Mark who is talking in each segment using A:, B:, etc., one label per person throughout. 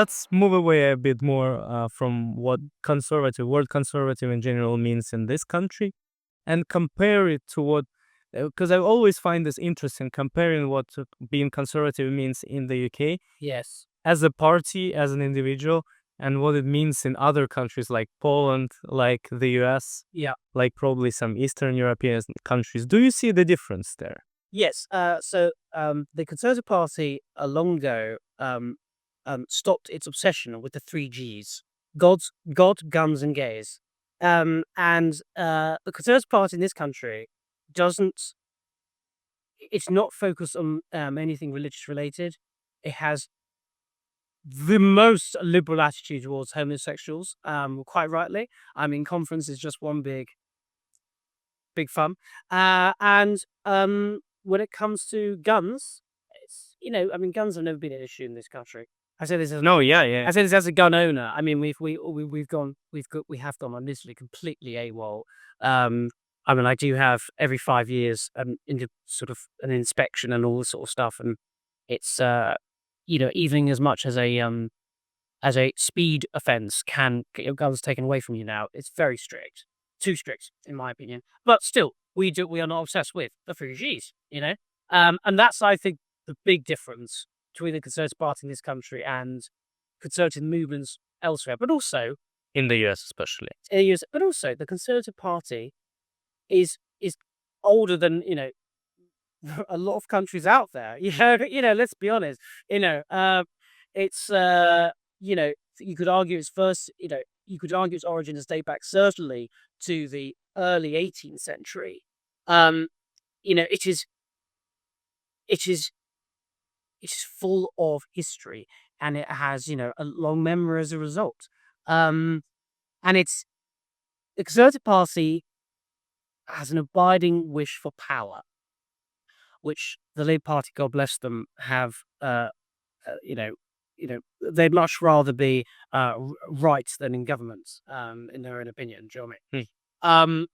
A: let's move away a bit more from what word conservative in general means in this country, and compare it to what, because I always find this interesting, comparing what being conservative means in the UK
B: Yes.
A: as a party, as an individual, and what it means in other countries like Poland, like the US,
B: Yeah.
A: like probably some Eastern European countries. Do you see the difference there?
B: Yes. So the Conservative Party a long ago stopped its obsession with the three Gs: God, guns, and gays. And the Conservative Party in this country doesn't. It's not focused on anything religious related. It has the most liberal attitude towards homosexuals. Quite rightly. I mean, conference is just one big fun. And when it comes to guns, it's, I mean, guns have never been an issue in this country. I say this as
A: No, yeah.
B: I say this as a gun owner. I mean, we have gone on literally completely AWOL. I mean, I do have every 5 years into sort of an inspection and all this sort of stuff, and it's even as much as a speed offence can get your guns taken away from you now. It's very strict, too strict in my opinion. But still, we are not obsessed with the three Gs, and that's, I think, the big difference between the Conservative Party in this country and conservative movements elsewhere. But also
A: In the US, especially.
B: but also the Conservative Party is older than a lot of countries out there. Let's be honest. It's you could argue you could argue its origins date back certainly to the early 18th century. It is full of history, and it has a long memory as a result. And it's the Conservative Party has an abiding wish for power, which the Labour Party, God bless them, have. They'd much rather be right than in government, in their own opinion. Do you know what I mean?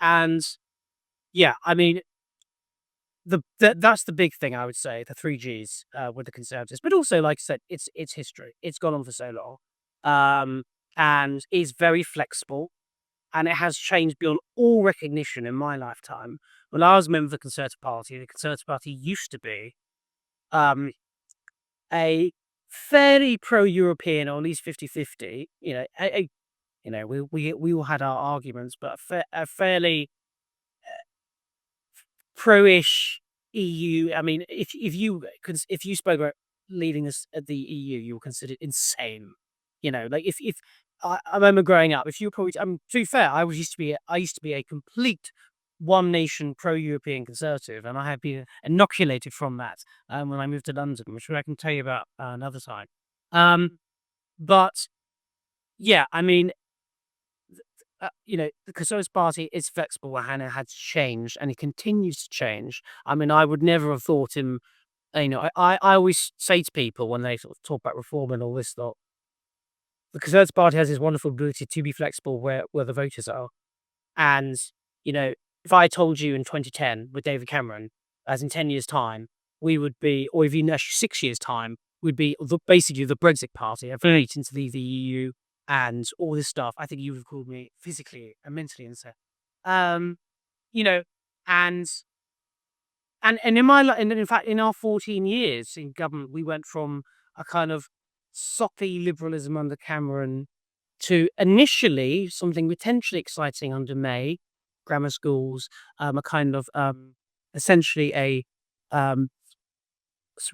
B: And yeah, I mean, that's the big thing, I would say, the three Gs with the Conservatives. But also, like I said, it's history. It's gone on for so long, and is very flexible, and it has changed beyond all recognition in my lifetime. When I was a member of the Conservative Party used to be a fairly pro-European, or at least 50-50. We all had our arguments, but a fairly pro-ish EU. I mean, if you spoke about leading the EU, you were considered insane. Like if I remember growing up, if you were probably, to be fair, I used to be a complete one nation pro-European conservative, and I have been inoculated from that when I moved to London, which I can tell you about another time. But yeah, I mean, the Conservative Party is flexible, and it has changed, and it continues to change. I mean, I would never have thought him. I always say to people when they sort of talk about reform and all this stuff, the Conservative Party has this wonderful ability to be flexible where the voters are. And, if I told you in 2010 with David Cameron, as in 10 years' time, we would be, or even actually 6 years' time, we'd be basically the Brexit Party, affiliating to the EU and all this stuff, I think you would have called me physically and mentally insane. And in fact, in our 14 years in government, we went from a kind of soppy liberalism under Cameron to initially something potentially exciting under May, grammar schools, a kind of essentially a sort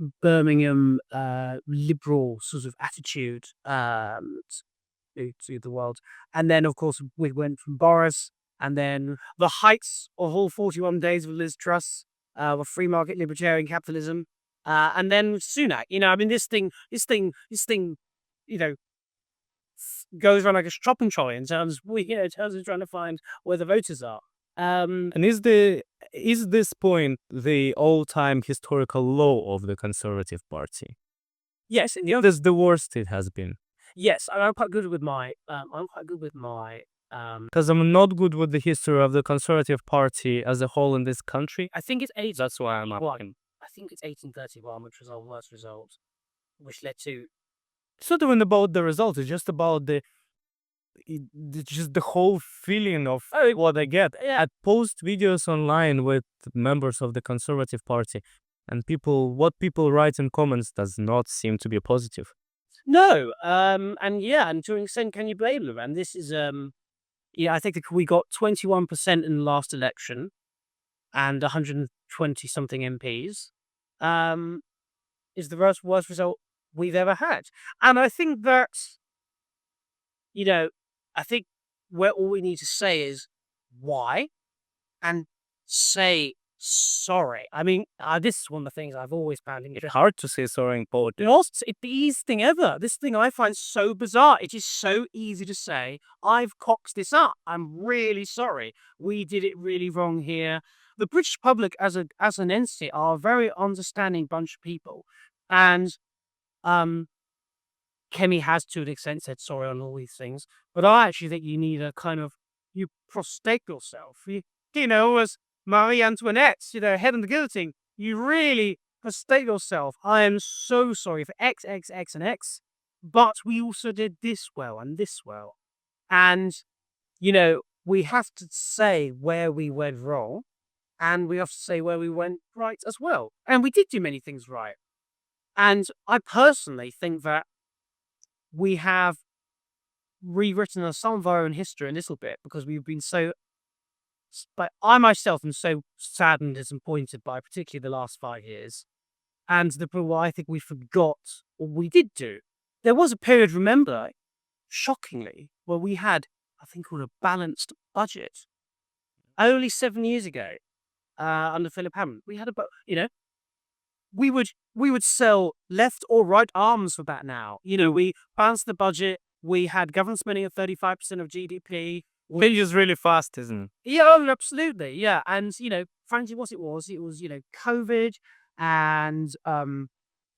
B: of Birmingham liberal sort of attitude to the world. And then, of course, we went from Boris, and then the heights of all 41 days of Liz Truss, with free market libertarian capitalism, and then Sunak. I mean, this thing, goes around like a shopping trolley in terms of trying to find where the voters are.
A: And is this point the all-time historical low of the Conservative Party?
B: Yes,
A: This is the worst it has been.
B: yes, I'm quite good with my.
A: Because I'm not good with the history of the Conservative Party as a whole in this country.
B: I think it's 18.
A: That's why I'm asking.
B: I think it's 1831, which was our worst result, which led to
A: It's not even about the results. It's just about just the whole feeling of what I get.
B: Yeah.
A: I post videos online with members of the Conservative Party, and what people write in comments does not seem to be positive.
B: No, and to an extent, can you blame them? And this is, I think that we got 21% in the last election and 120 something MPs. Is the worst result we've ever had. And I think that, you know, I think where all we need to say is why and say sorry. I mean, this is one of the things I've always found
A: It's
B: interesting.
A: hard to say sorry in politics.
B: It's the easiest thing ever. This thing I find so bizarre. It is so easy to say, I've cocked this up. I'm really sorry. We did it really wrong here. The British public as an entity are a very understanding bunch of people. And Kemi has to an extent said sorry on all these things. But I actually think you need a kind of you prostrate yourself. As Marie Antoinette, head on the guillotine. You really prostrate yourself. I am so sorry for X, X, X, and X, but we also did this well and this well. And, we have to say where we went wrong, and we have to say where we went right as well. And we did do many things right. And I personally think that we have rewritten some of our own history a little bit because we've been but I myself am so saddened, disappointed by particularly the last 5 years. And I think we forgot what we did do. There was a period, remember, shockingly, where we had, I think, called a balanced budget. Only 7 years ago, under Philip Hammond, we had we would sell left or right arms for that now. We balanced the budget. We had government spending at 35% of GDP.
A: Changes really fast, isn't it?
B: Yeah, absolutely. Yeah. And, frankly, what it was, COVID and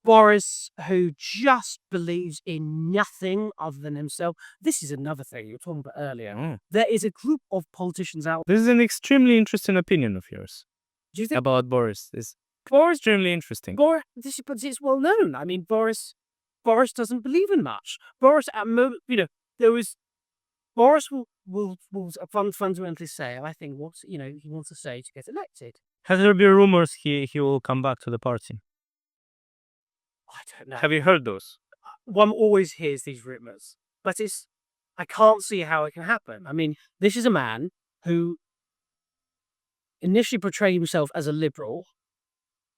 B: Boris, who just believes in nothing other than himself. This is another thing you were talking about earlier. There is a group of politicians out there.
A: This is an extremely interesting opinion of yours
B: Do you think
A: about Boris. It's
B: Boris,
A: extremely interesting.
B: but it's well known. I mean, Boris doesn't believe in much. Boris, at the moment, Boris will fundamentally say, I think, what he wants to say to get elected.
A: Has there been rumors he will come back to the party?
B: I don't know.
A: Have you heard those?
B: One always hears these rumors, but I can't see how it can happen. I mean, this is a man who initially portrayed himself as a liberal,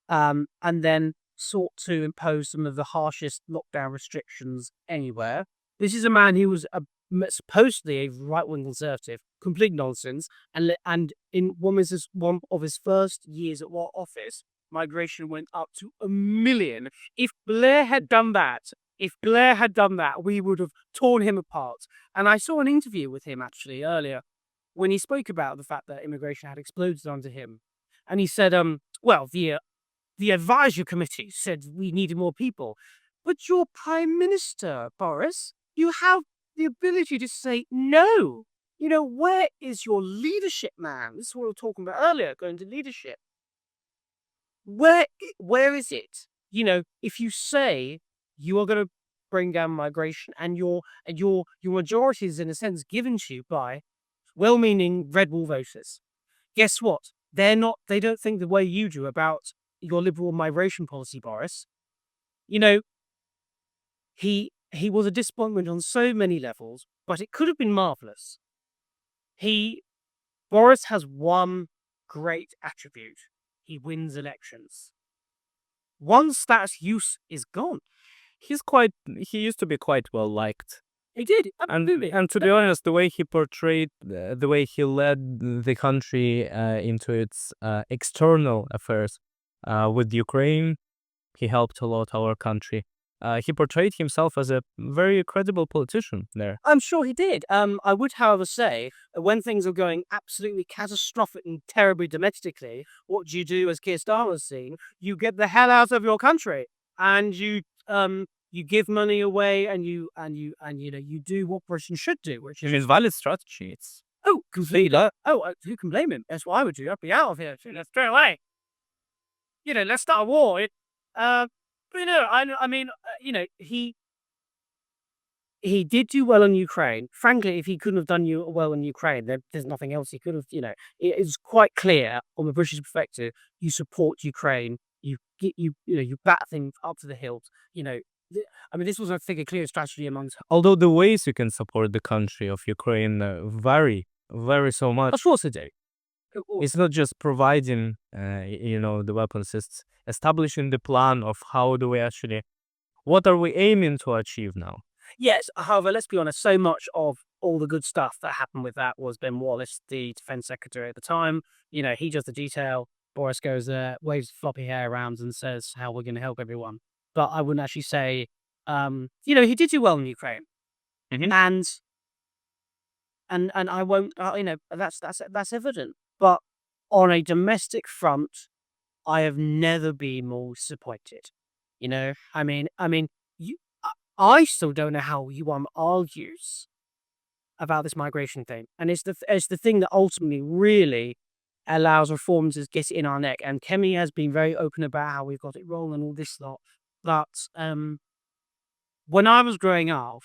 B: and then sought to impose some of the harshest lockdown restrictions anywhere. This is a man who was supposedly a right-wing conservative, complete nonsense, and in one of his first years at office, migration went up to 1 million. If Blair had done that, we would have torn him apart. And I saw an interview with him actually earlier when he spoke about the fact that immigration had exploded under him. And he said, the advisory committee said we needed more people. But you're Prime Minister, Boris. You have the ability to say no. Where is your leadership, man? This is what we were talking about earlier, going to leadership. Where is it? If you say you are going to bring down migration and your majority is in a sense given to you by well-meaning red wall voters, guess what? They don't think the way you do about your liberal migration policy, Boris. He was a disappointment on so many levels, but it could have been marvelous. Boris has one great attribute. He wins elections. Once that use is gone,
A: He used to be quite well liked.
B: he did. Absolutely.
A: And to be honest, the way he portrayed, the way he led the country into its external affairs with Ukraine, he helped a lot our country. He portrayed himself as a very credible politician there.
B: I'm sure he did. I would, however, say when things are going absolutely catastrophic and terribly domestically, what do you do, as Keir Starmer's seen? You get the hell out of your country, and you give money away, and you do what Britain should do, which is
A: valid strategy. It's
B: completely. Who can blame him? That's what I would do. I'd be out of here. Let's straight away. Let's start a war. But I mean, he did do well in Ukraine. Frankly, if he couldn't have done well in Ukraine, there's nothing else he could have. It's quite clear from a British perspective. You support Ukraine. You bat things up to the hilt. I mean, this was, I think, a clear strategy amongst.
A: Although the ways you can support the country of Ukraine vary so much.
B: Of course, they do.
A: It's not just providing, the weapons. It's establishing the plan of what are we aiming to achieve now?
B: Yes, however, let's be honest, so much of all the good stuff that happened with that was Ben Wallace, the defense secretary at the time. He does the detail. Boris goes there, waves floppy hair around and says how we're going to help everyone. But I wouldn't actually say, he did do well in Ukraine.
A: Mhm.
B: And I won't, that's evident. But on a domestic front, I have never been more disappointed. I mean, I still don't know how one argues about this migration thing, and it's the thing that ultimately really allows reforms to get in our neck. And Kemi has been very open about how we've got it wrong and all this lot. But when I was growing up,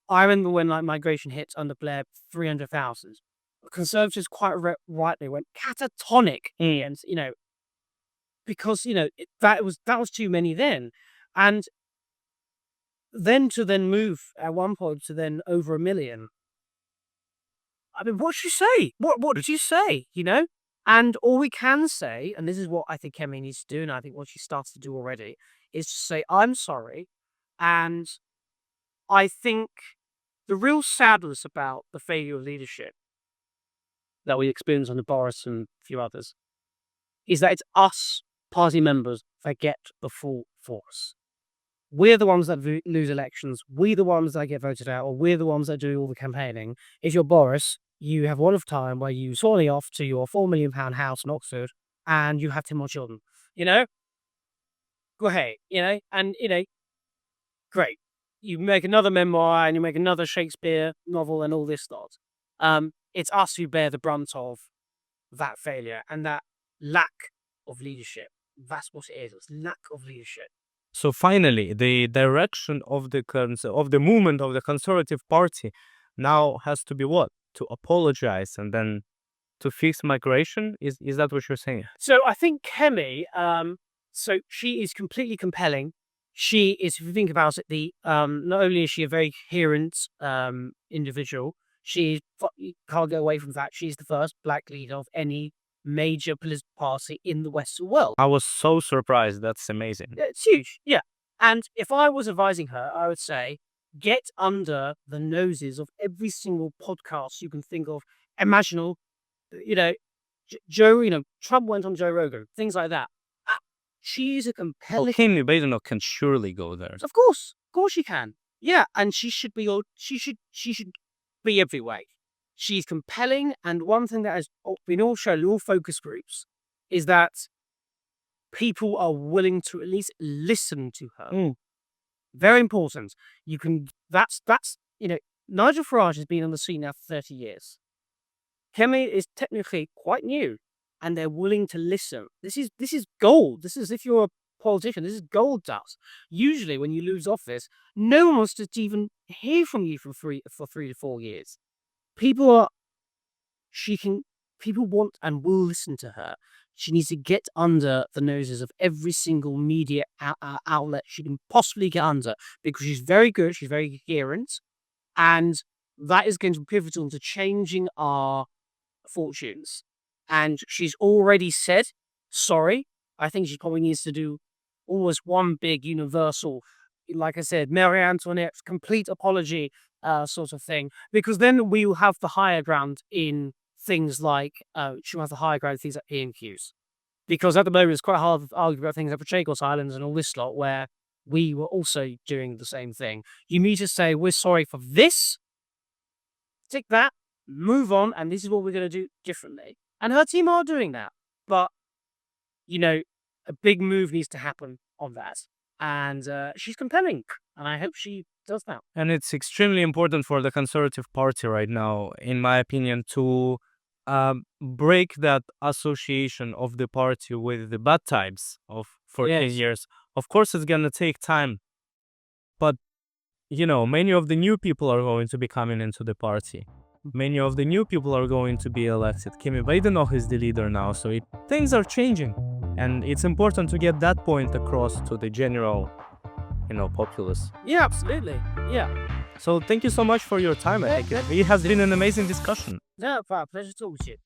B: I remember when migration hit under Blair, 300,000. Conservatives quite rightly went catatonic, and because that was too many then, and then to move at one point to then over 1 million. I mean, what did you say? What did you say? And all we can say, and this is what I think Kemi needs to do, and I think what she starts to do already, is to say, I'm sorry. And I think the real sadness about the failure of leadership that we experience under Boris and a few others is that it's us party members that get the full force. We're the ones that lose elections. We're the ones that get voted out, or we're the ones that do all the campaigning. If you're Boris, you have one of time where you suddenly off to your £4 million house in Oxford, and you have 10 more children. Go ahead. And great. You make another memoir, and you make another Shakespeare novel, and all this lot. It's us who bear the brunt of that failure and that lack of leadership. That's what it is. It's lack of leadership.
A: So finally, the direction of the movement of the Conservative Party now has to be what? To apologize and then to fix migration? Is that what you're saying?
B: So I think Kemi, so she is completely compelling. She is, if you think about it, not only is she a very coherent individual, you can't go away from that. She's the first black leader of any major political party in the Western world.
A: I was so surprised. That's amazing.
B: It's huge, yeah. And if I was advising her, I would say, get under the noses of every single podcast you can think of. Imaginal, Joe, Trump went on Joe Rogan, things like that. She is a compelling.
A: Kemi Maida can surely go there.
B: Of course she can. Yeah, and she should be every way. She's compelling, and one thing that has been all shown in all focus groups is that people are willing to at least listen to her. Very important. That's Nigel Farage has been on the scene now for 30 years. Kemi is technically quite new, and they're willing to listen. This is gold. This is, if you're a politician, this is gold dust. Usually when you lose office, no one wants to even hear from you for 3 to 4 years. People want and will listen to her. She needs to get under the noses of every single media outlet she can possibly get under, because she's very good, she's very coherent, and that is going to be pivotal to changing our fortunes. And she's already said sorry. I think she probably needs to do almost one big universal, like I said, Marie Antoinette's complete apology sort of thing, because then we will have the higher ground in things like she'll have the higher ground in things like PMQs. Because at the moment it's quite hard to argue about things like Patragos Islands and all this lot, where we were also doing the same thing. You need to say, we're sorry for this, tick that, move on, and this is what we're going to do differently. And her team are doing that. But, a big move needs to happen on that. And she's compelling, and I hope she does that.
A: And it's extremely important for the Conservative Party right now, in my opinion, to break that association of the party with the bad times for 10 years. Of course, it's going to take time, but many of the new people are going to be coming into the party. Many of the new people are going to be elected. Kimi Badenoch is the leader now, so things are changing. And it's important to get that point across to the general, populace.
B: Yeah, absolutely. Yeah.
A: So thank you so much for your time. I think it has been an amazing discussion.
B: No, pleasure talking to you.